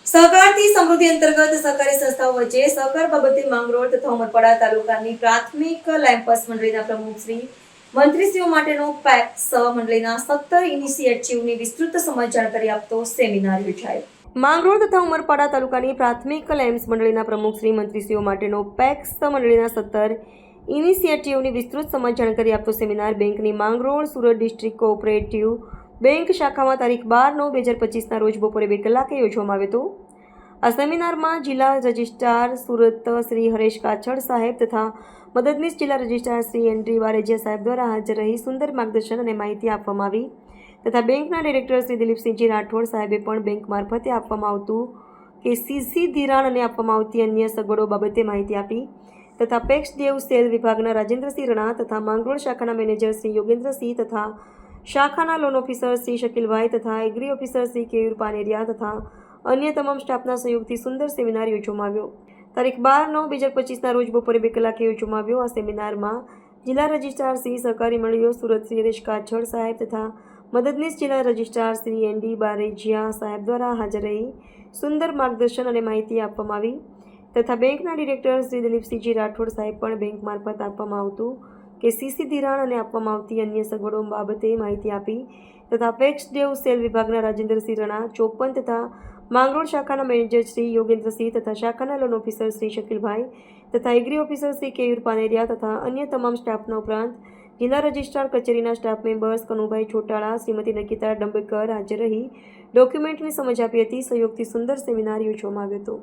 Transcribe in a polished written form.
સહકારથી સમૃદ્ધિ અંતર્ગત સહકારી સંસ્થાઓ વચ્ચે સહકાર બાબતે માંગરોળ તથા ઉમરપાડા તાલુકાની પ્રાથમિક લેમ્પસ મંડળીના પ્રમુખ શ્રી મંત્રીશ્રીઓ માટેનો પેક્સ મંડળીના 17 ઇનિશિયેટિવની વિસ્તૃત સમજ જાણકારી આપતો સેમિનાર યોજાયો। માંગરોળ તથા ઉમરપાડા તાલુકાની પ્રાથમિક લેમ્પ્સ મંડળીના પ્રમુખ શ્રી મંત્રીશ્રીઓ માટેનો પેક્સ મંડળીના 17 ઇનિશિયેટિવની વિસ્તૃત સમજ જાણકારી આપતો સેમિનાર બેંકની Mangrol Surat district cooperative bank શાખામાં તારીખ 12/9/2025ના રોજ બપોરે 2 કલાકે યોજવામાં આવ્યો હતો। આ સેમિનારમાં જિલ્લા રજિસ્ટ્રાર સુરત શ્રી હરેશ કાછડ સાહેબ તથા મદદનીશ જિલ્લા રજિસ્ટ્રાર શ્રી એન.ડી. વારેજિયા સાહેબ દ્વારા હાજર રહી સુંદર માર્ગદર્શન અને માહિતી આપવામાં આવી તથા બેંકના ડિરેક્ટર શ્રી દિલીપસિંહજી રાઠોડ સાહેબે પણ બેંક મારફતે આપવામાં આવતું કે સીસી ધિરાણ અને આપવામાં આવતી અન્ય સગવડો બાબતે માહિતી આપી તથા પેક્સ ડેવ સેલ વિભાગના રાજેન્દ્રસિંહ રણા તથા માંગરોળ શાખાના મેનેજર શ્રી યોગેન્દ્રસિંહ તથા શાખાના લોન ઓફિસર શ્રી શકીલભાઈ તથા એગ્રી ઓફિસર શ્રી કેયુર પાનેરિયા તથા અન્ય તમામ સ્ટાફના સહયોગથી સુંદર સેમિનાર યોજવામાં આવ્યો। તારીખ 12/9/2025ના રોજ બપોરે 2 કલાકે યોજવામાં આવ્યો। આ સેમિનારમાં જિલ્લા રજિસ્ટ્રાર શ્રી સહકારી મંડળીઓ સુરત શ્રી હરેશ કાછડ સાહેબ તથા મદદનીશ જિલ્લા રજિસ્ટ્રાર શ્રી એન.ડી. વારેજિયા સાહેબ દ્વારા હાજર રહી સુંદર માર્ગદર્શન અને માહિતી આપવામાં આવી તથા બેંકના ડિરેક્ટર શ્રી દિલીપસિંહજી રાઠોડ સાહેબ પણ બેંક મારફત આપવામાં આવતું કે સીસી ધિરાણ અને આપવામાં આવતી અન્ય સગવડો બાબતે માહિતી આપી તથા પેક્સ ડેવ સેલ વિભાગના રાજેન્દ્રસિંહ રણા 54 તથા માંગરોળ શાખાના મેનેજર શ્રી યોગેન્દ્રસિંહ તથા શાખાના લોન ઓફિસર શ્રી શકીલભાઈ તથા એગ્રી ઓફિસર શ્રી કેયુર પાનેરિયા તથા અન્ય તમામ સ્ટાફના ઉપરાંત જિલ્લા રજિસ્ટ્રાર કચેરીના સ્ટાફ મેમ્બર્સ કનુભાઈ ચોટાળા શ્રીમતી નકિતા ડંબેકર હાજર રહી ડોક્યુમેન્ટની સમજ આપી હતી। સહયોગથી સુંદર સેમિનાર યોજવામાં આવ્યો હતો।